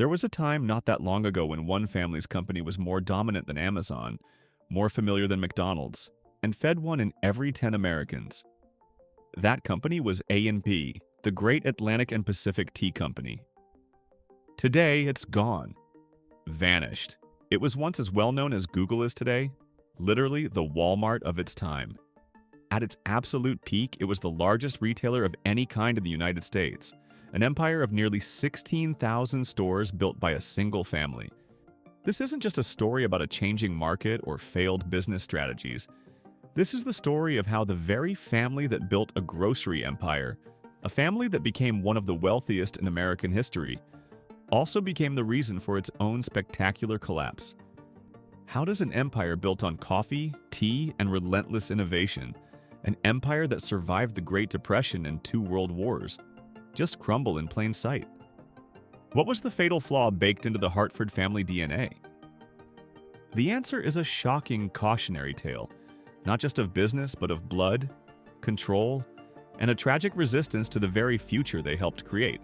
There was a time not that long ago when one family's company was more dominant than Amazon, more familiar than McDonald's, and fed one in every 10 Americans. That company was A&P, the Great Atlantic and Pacific Tea Company. Today, it's gone. Vanished. It was once as well known as Google is today, literally the Walmart of its time. At its absolute peak, it was the largest retailer of any kind in the United States, an empire of nearly 16,000 stores built by a single family. This isn't just a story about a changing market or failed business strategies. This is the story of how the very family that built a grocery empire, a family that became one of the wealthiest in American history, also became the reason for its own spectacular collapse. How does an empire built on coffee, tea, and relentless innovation, an empire that survived the Great Depression and 2 world wars, just crumble in plain sight? What was the fatal flaw baked into the Hartford family DNA? The answer is a shocking cautionary tale, not just of business, but of blood, control, and a tragic resistance to the very future they helped create.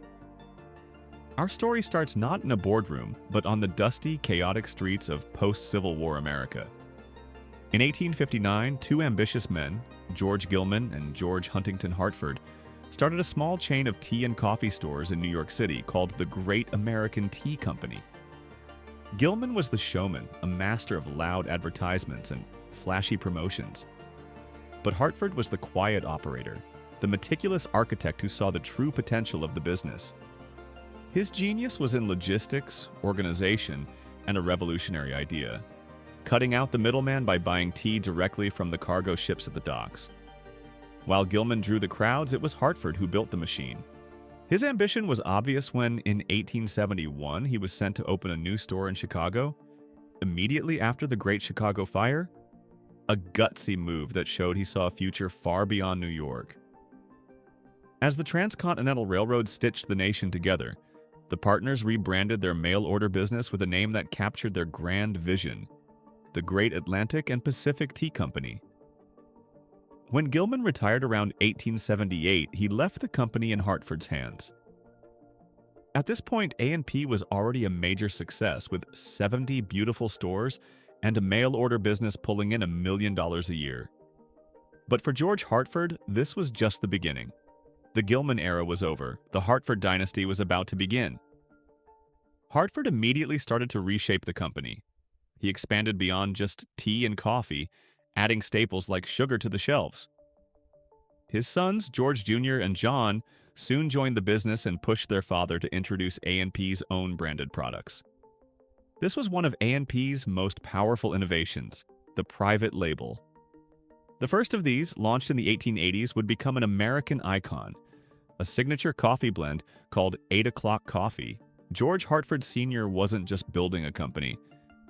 Our story starts not in a boardroom, but on the dusty, chaotic streets of post-Civil War America. In 1859, 2 ambitious men, George Gilman and George Huntington Hartford, started a small chain of tea and coffee stores in New York City called the Great American Tea Company. Gilman was the showman, a master of loud advertisements and flashy promotions. But Hartford was the quiet operator, the meticulous architect who saw the true potential of the business. His genius was in logistics, organization, and a revolutionary idea: cutting out the middleman by buying tea directly from the cargo ships at the docks. While Gilman drew the crowds, it was Hartford who built the machine. His ambition was obvious when, in 1871, he was sent to open a new store in Chicago. Immediately after the Great Chicago Fire, a gutsy move that showed he saw a future far beyond New York. As the Transcontinental Railroad stitched the nation together, the partners rebranded their mail-order business with a name that captured their grand vision: the Great Atlantic and Pacific Tea Company. When Gilman retired around 1878, he left the company in Hartford's hands. At this point, A&P was already a major success, with 70 beautiful stores and a mail-order business pulling in $1 million a year. But for George Hartford, this was just the beginning. The Gilman era was over. The Hartford dynasty was about to begin. Hartford immediately started to reshape the company. He expanded beyond just tea and coffee, adding staples like sugar to the shelves. His sons, George Jr. and John, soon joined the business and pushed their father to introduce A&P's own branded products. This was one of A&P's most powerful innovations: the private label. The first of these, launched in the 1880s, would become an American icon: a signature coffee blend called 8 O'Clock Coffee. George Hartford Sr. wasn't just building a company,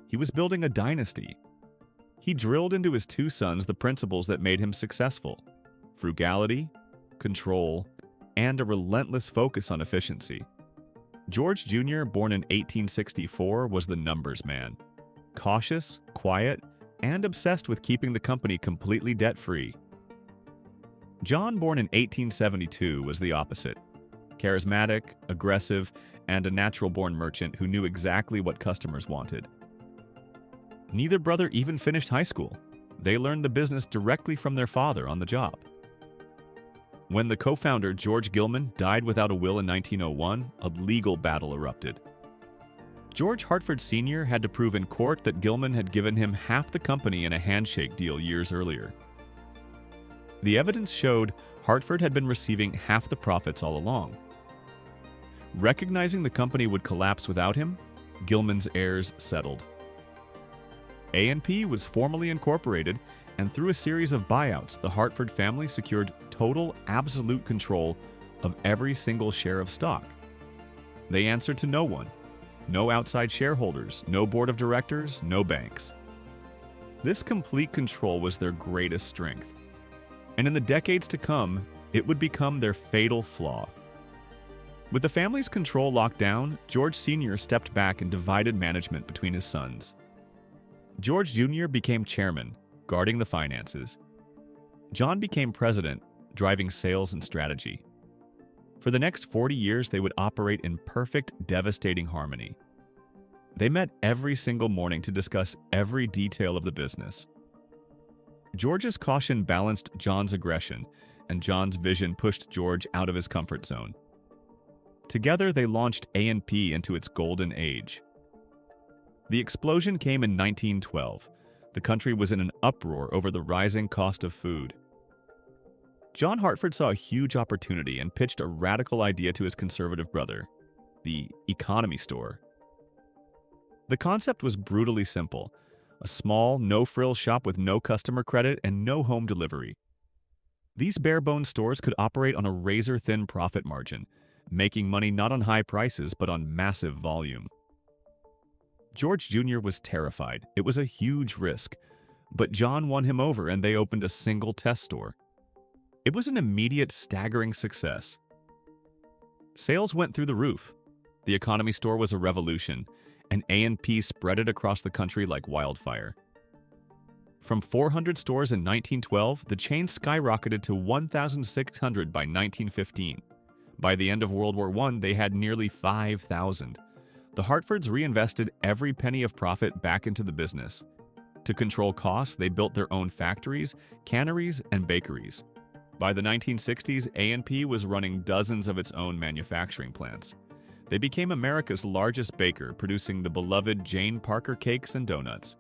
he was building a dynasty. He drilled into his 2 sons the principles that made him successful: frugality, control, and a relentless focus on efficiency. George Jr., born in 1864, was the numbers man: cautious, quiet, and obsessed with keeping the company completely debt-free. John, born in 1872, was the opposite: charismatic, aggressive, and a natural-born merchant who knew exactly what customers wanted. Neither brother even finished high school. They learned the business directly from their father on the job. When the co-founder, George Gilman, died without a will in 1901, a legal battle erupted. George Hartford Sr. had to prove in court that Gilman had given him half the company in a handshake deal years earlier. The evidence showed Hartford had been receiving half the profits all along. Recognizing the company would collapse without him, Gilman's heirs settled. A&P was formally incorporated, and through a series of buyouts, the Hartford family secured total, absolute control of every single share of stock. They answered to no one: no outside shareholders, no board of directors, no banks. This complete control was their greatest strength, and in the decades to come, it would become their fatal flaw. With the family's control locked down, George Sr. stepped back and divided management between his sons. George Jr. became chairman, guarding the finances. John became president, driving sales and strategy. For the next 40 years, they would operate in perfect, devastating harmony. They met every single morning to discuss every detail of the business. George's caution balanced John's aggression, and John's vision pushed George out of his comfort zone. Together, they launched A&P into its golden age. The explosion came in 1912. The country was in an uproar over the rising cost of food. John Hartford saw a huge opportunity and pitched a radical idea to his conservative brother, the economy store. The concept was brutally simple: a small, no-frills shop with no customer credit and no home delivery. These bare-bones stores could operate on a razor-thin profit margin, making money not on high prices but on massive volume. George Jr. was terrified. It was a huge risk, but John won him over and they opened a single test store. It was an immediate, staggering success. Sales went through the roof. The economy store was a revolution, and A&P spread it across the country like wildfire. From 400 stores in 1912, the chain skyrocketed to 1,600 by 1915. By the end of World War I, they had nearly 5,000. The Hartfords reinvested every penny of profit back into the business. To control costs, they built their own factories, canneries, and bakeries. By the 1960s, A&P was running dozens of its own manufacturing plants. They became America's largest baker, producing the beloved Jane Parker cakes and donuts.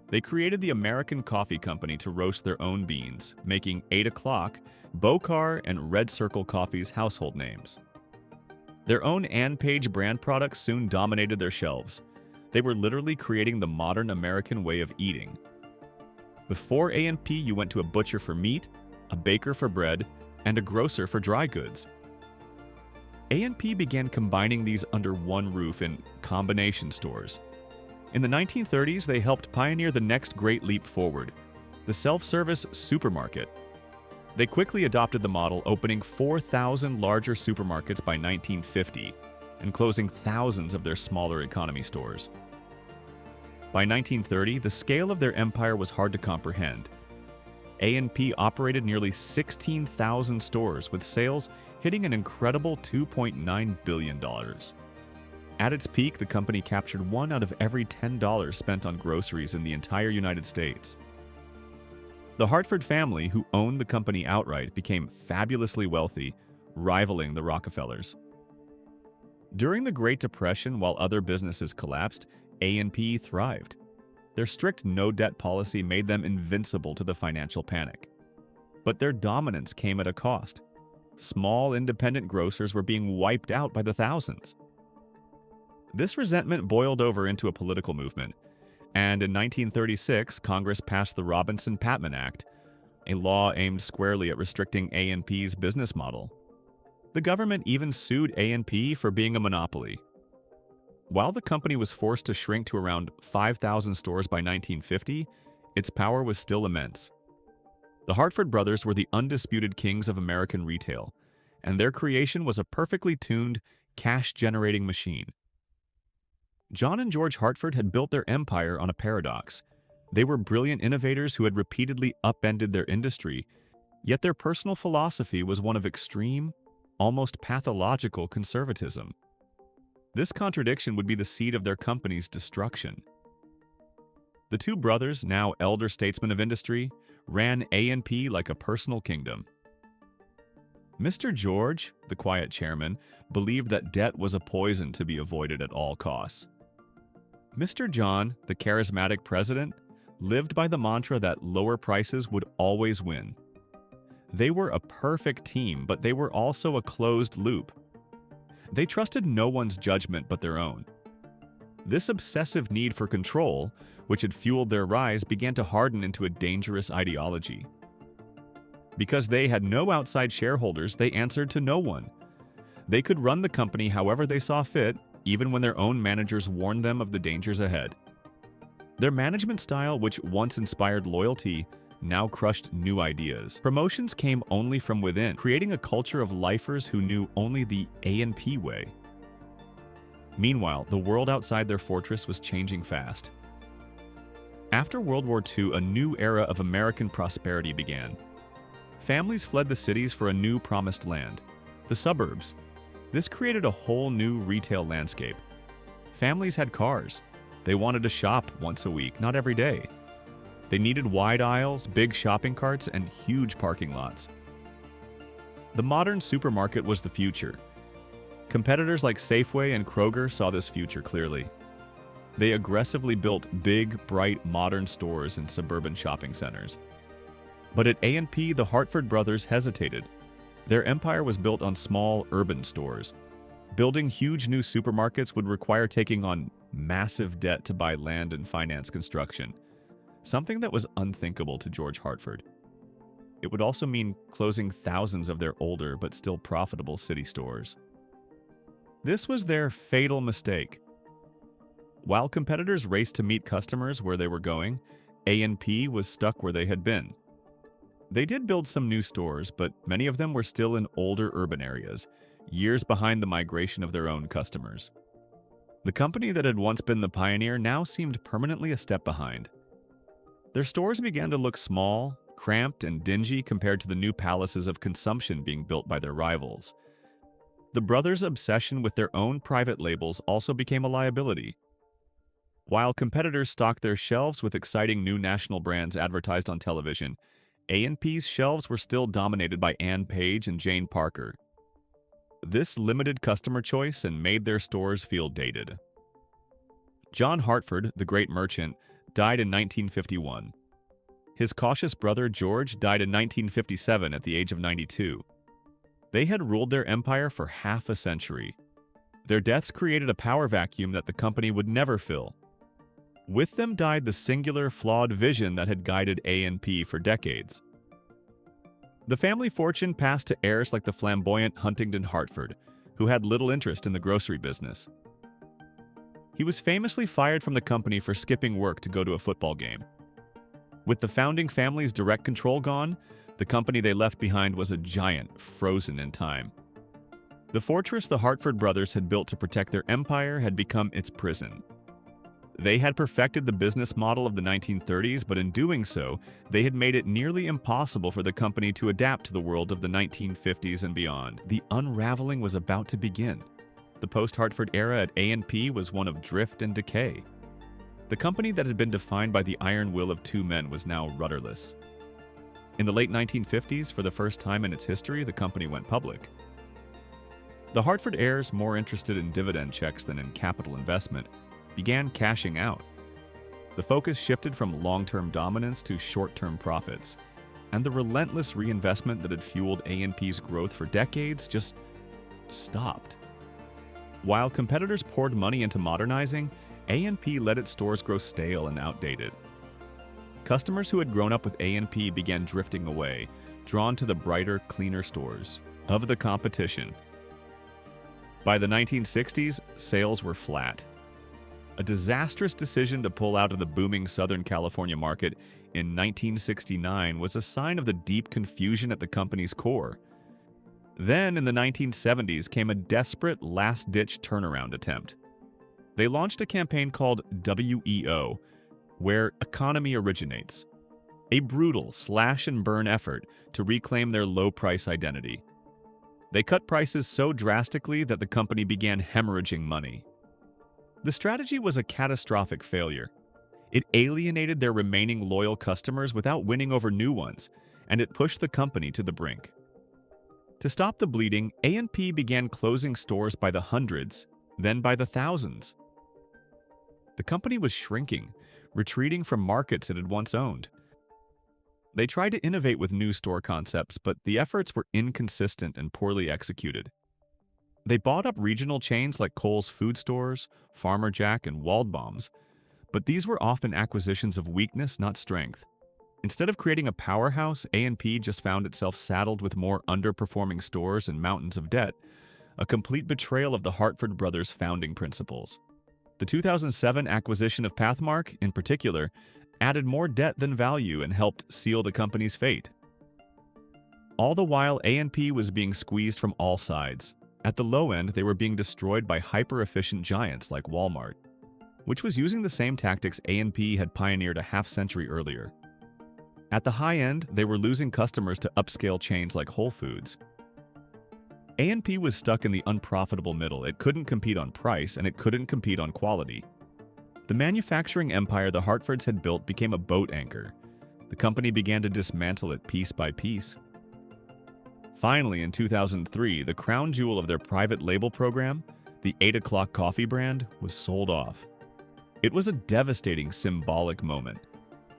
They created the American Coffee Company to roast their own beans, making 8 O'Clock, Bocar, and Red Circle Coffee's household names. Their own Ann Page brand products soon dominated their shelves. They were literally creating the modern American way of eating. Before A&P, you went to a butcher for meat, a baker for bread, and a grocer for dry goods. A&P began combining these under one roof in combination stores. In the 1930s, they helped pioneer the next great leap forward, the self-service supermarket. They quickly adopted the model, opening 4,000 larger supermarkets by 1950 and closing thousands of their smaller economy stores. By 1930, the scale of their empire was hard to comprehend. A&P operated nearly 16,000 stores, with sales hitting an incredible $2.9 billion. At its peak, the company captured 1 out of every $10 spent on groceries in the entire United States. The Hartford family, who owned the company outright, became fabulously wealthy, rivaling the Rockefellers. During the Great Depression, while other businesses collapsed, A&P thrived. Their strict no-debt policy made them invincible to the financial panic. But their dominance came at a cost. Small independent grocers were being wiped out by the thousands. This resentment boiled over into a political movement, and in 1936, Congress passed the Robinson-Patman Act, a law aimed squarely at restricting A&P's business model. The government even sued A&P for being a monopoly. While the company was forced to shrink to around 5,000 stores by 1950, its power was still immense. The Hartford brothers were the undisputed kings of American retail, and their creation was a perfectly tuned, cash-generating machine. John and George Hartford had built their empire on a paradox. They were brilliant innovators who had repeatedly upended their industry, yet their personal philosophy was one of extreme, almost pathological conservatism. This contradiction would be the seed of their company's destruction. The two brothers, now elder statesmen of industry, ran A&P like a personal kingdom. Mr. George, the quiet chairman, believed that debt was a poison to be avoided at all costs. Mr. John, the charismatic president, lived by the mantra that lower prices would always win. They were a perfect team, but they were also a closed loop. They trusted no one's judgment but their own. This obsessive need for control, which had fueled their rise, began to harden into a dangerous ideology. Because they had no outside shareholders, they answered to no one. They could run the company however they saw fit, even when their own managers warned them of the dangers ahead. Their management style, which once inspired loyalty, now crushed new ideas. Promotions came only from within, creating a culture of lifers who knew only the A&P way. Meanwhile, the world outside their fortress was changing fast. After World War II, a new era of American prosperity began. Families fled the cities for a new promised land. The suburbs. This created a whole new retail landscape. Families had cars. They wanted to shop once a week, not every day. They needed wide aisles, big shopping carts, and huge parking lots. The modern supermarket was the future. Competitors like Safeway and Kroger saw this future clearly. They aggressively built big, bright, modern stores in suburban shopping centers. But at A&P, the Hartford brothers hesitated. Their empire was built on small, urban stores. Building huge new supermarkets would require taking on massive debt to buy land and finance construction, something that was unthinkable to George Hartford. It would also mean closing thousands of their older but still profitable city stores. This was their fatal mistake. While competitors raced to meet customers where they were going, A&P was stuck where they had been. They did build some new stores, but many of them were still in older urban areas, years behind the migration of their own customers. The company that had once been the pioneer now seemed permanently a step behind. Their stores began to look small, cramped, and dingy compared to the new palaces of consumption being built by their rivals. The brothers' obsession with their own private labels also became a liability. While competitors stocked their shelves with exciting new national brands advertised on television, A&P's shelves were still dominated by Ann Page and Jane Parker. This limited customer choice and made their stores feel dated. John Hartford, the great merchant, died in 1951. His cautious brother George died in 1957 at the age of 92. They had ruled their empire for half a century. Their deaths created a power vacuum that the company would never fill. With them died the singular, flawed vision that had guided A&P for decades. The family fortune passed to heirs like the flamboyant Huntington Hartford, who had little interest in the grocery business. He was famously fired from the company for skipping work to go to a football game. With the founding family's direct control gone, the company they left behind was a giant, frozen in time. The fortress the Hartford brothers had built to protect their empire had become its prison. They had perfected the business model of the 1930s, but in doing so, they had made it nearly impossible for the company to adapt to the world of the 1950s and beyond. The unraveling was about to begin. The post-Hartford era at A&P was one of drift and decay. The company that had been defined by the iron will of two men was now rudderless. In the late 1950s, for the first time in its history, the company went public. The Hartford heirs, more interested in dividend checks than in capital investment, began cashing out. The focus shifted from long-term dominance to short-term profits, and the relentless reinvestment that had fueled A&P's growth for decades just stopped. While competitors poured money into modernizing, A&P let its stores grow stale and outdated. Customers who had grown up with A&P began drifting away, drawn to the brighter, cleaner stores of the competition. By the 1960s, sales were flat. A disastrous decision to pull out of the booming Southern California market in 1969 was a sign of the deep confusion at the company's core. Then, in the 1970s, came a desperate, last-ditch turnaround attempt. They launched a campaign called WEO, where economy originates, a brutal slash-and-burn effort to reclaim their low-price identity. They cut prices so drastically that the company began hemorrhaging money. The strategy was a catastrophic failure. It alienated their remaining loyal customers without winning over new ones, and it pushed the company to the brink. To stop the bleeding, A&P began closing stores by the hundreds, then by the thousands. The company was shrinking, retreating from markets it had once owned. They tried to innovate with new store concepts, but the efforts were inconsistent and poorly executed. They bought up regional chains like Kohl's Food Stores, Farmer Jack, and Waldbaum's, but these were often acquisitions of weakness, not strength. Instead of creating a powerhouse, A&P just found itself saddled with more underperforming stores and mountains of debt, a complete betrayal of the Hartford brothers' founding principles. The 2007 acquisition of Pathmark, in particular, added more debt than value and helped seal the company's fate. All the while, A&P was being squeezed from all sides. At the low end, they were being destroyed by hyper-efficient giants like Walmart, which was using the same tactics A&P had pioneered a half-century earlier. At the high end, they were losing customers to upscale chains like Whole Foods. A&P was stuck in the unprofitable middle. It couldn't compete on price, and it couldn't compete on quality. The manufacturing empire the Hartfords had built became a boat anchor. The company began to dismantle it piece by piece. Finally, in 2003, the crown jewel of their private label program, the 8 O'Clock coffee brand, was sold off. It was a devastating symbolic moment,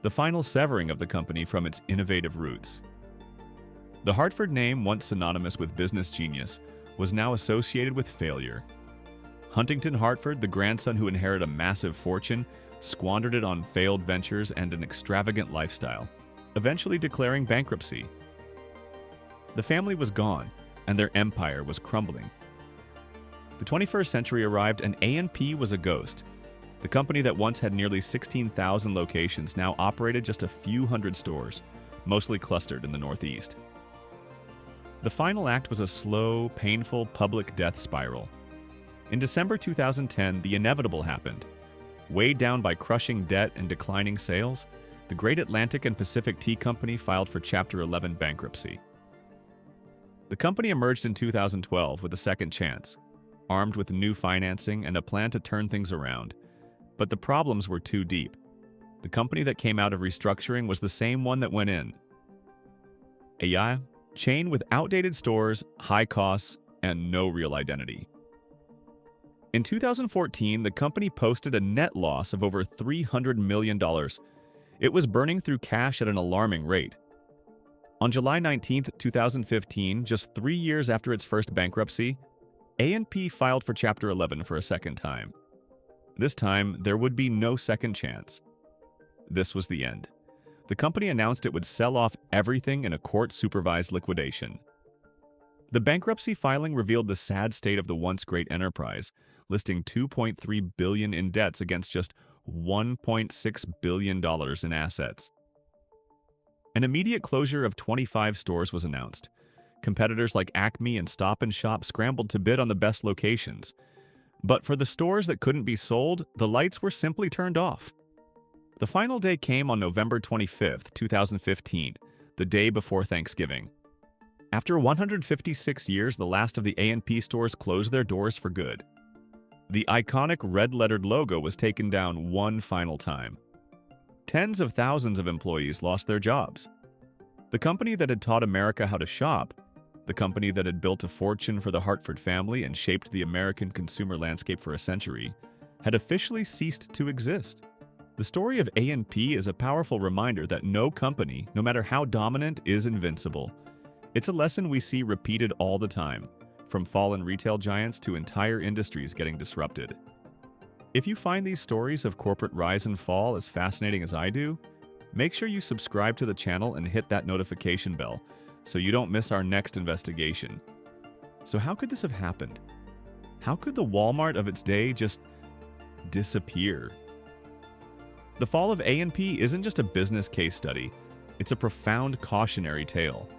the final severing of the company from its innovative roots. The Hartford name, once synonymous with business genius, was now associated with failure. Huntington Hartford, the grandson who inherited a massive fortune, squandered it on failed ventures and an extravagant lifestyle, eventually declaring bankruptcy. The family was gone, and their empire was crumbling. The 21st century arrived, and A&P was a ghost. The company that once had nearly 16,000 locations now operated just a few hundred stores, mostly clustered in the Northeast. The final act was a slow, painful public death spiral. In December 2010, the inevitable happened. Weighed down by crushing debt and declining sales, the Great Atlantic and Pacific Tea Company filed for Chapter 11 bankruptcy. The company emerged in 2012 with a second chance, armed with new financing and a plan to turn things around. But the problems were too deep. The company that came out of restructuring was the same one that went in. A chain with outdated stores, high costs, and no real identity. In 2014, the company posted a net loss of over $300 million. It was burning through cash at an alarming rate. On July 19, 2015, just 3 years after its first bankruptcy, A&P filed for Chapter 11 for a second time. This time, there would be no second chance. This was the end. The company announced it would sell off everything in a court-supervised liquidation. The bankruptcy filing revealed the sad state of the once great enterprise, listing $2.3 billion in debts against just $1.6 billion in assets. An immediate closure of 25 stores was announced. Competitors like Acme and Stop & Shop scrambled to bid on the best locations. But for the stores that couldn't be sold, the lights were simply turned off. The final day came on November 25, 2015, the day before Thanksgiving. After 156 years, the last of the A&P stores closed their doors for good. The iconic red-lettered logo was taken down one final time. Tens of thousands of employees lost their jobs. The company that had taught America how to shop, the company that had built a fortune for the Hartford family and shaped the American consumer landscape for a century, had officially ceased to exist. The story of A&P is a powerful reminder that no company, no matter how dominant, is invincible. It's a lesson we see repeated all the time, from fallen retail giants to entire industries getting disrupted. If you find these stories of corporate rise and fall as fascinating as I do, make sure you subscribe to the channel and hit that notification bell so you don't miss our next investigation. So how could this have happened? How could the Walmart of its day just disappear? The fall of A&P isn't just a business case study, it's a profound cautionary tale.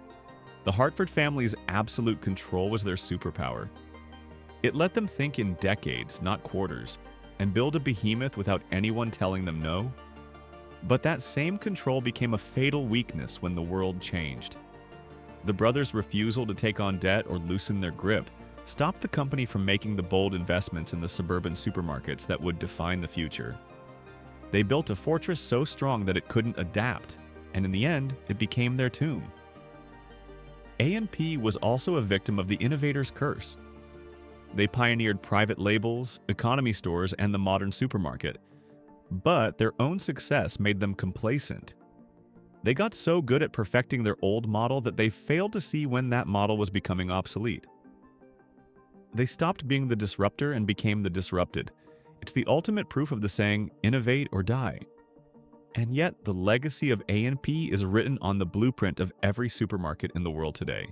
The Hartford family's absolute control was their superpower. It let them think in decades, not quarters, and build a behemoth without anyone telling them no. But that same control became a fatal weakness when the world changed. The brothers' refusal to take on debt or loosen their grip stopped the company from making the bold investments in the suburban supermarkets that would define the future. They built a fortress so strong that it couldn't adapt, and in the end, it became their tomb. A&P was also a victim of the innovator's curse. They pioneered private labels, economy stores, and the modern supermarket. But their own success made them complacent. They got so good at perfecting their old model that they failed to see when that model was becoming obsolete. They stopped being the disruptor and became the disrupted. It's the ultimate proof of the saying, innovate or die. And yet, the legacy of A&P is written on the blueprint of every supermarket in the world today.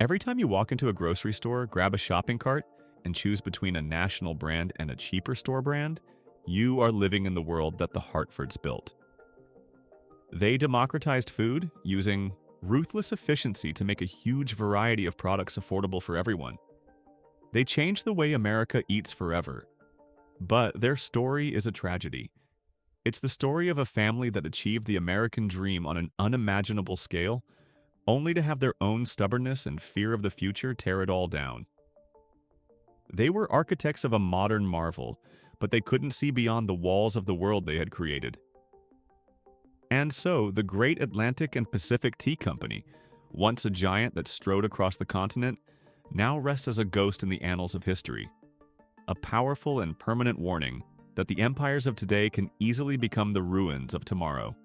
Every time you walk into a grocery store, grab a shopping cart, and choose between a national brand and a cheaper store brand, you are living in the world that the Hartfords built. They democratized food using ruthless efficiency to make a huge variety of products affordable for everyone. They changed the way America eats forever. But their story is a tragedy. It's the story of a family that achieved the American dream on an unimaginable scale, only to have their own stubbornness and fear of the future tear it all down. They were architects of a modern marvel, but they couldn't see beyond the walls of the world they had created. And so, the great Atlantic and Pacific Tea Company, once a giant that strode across the continent, now rests as a ghost in the annals of history. A powerful and permanent warning that the empires of today can easily become the ruins of tomorrow.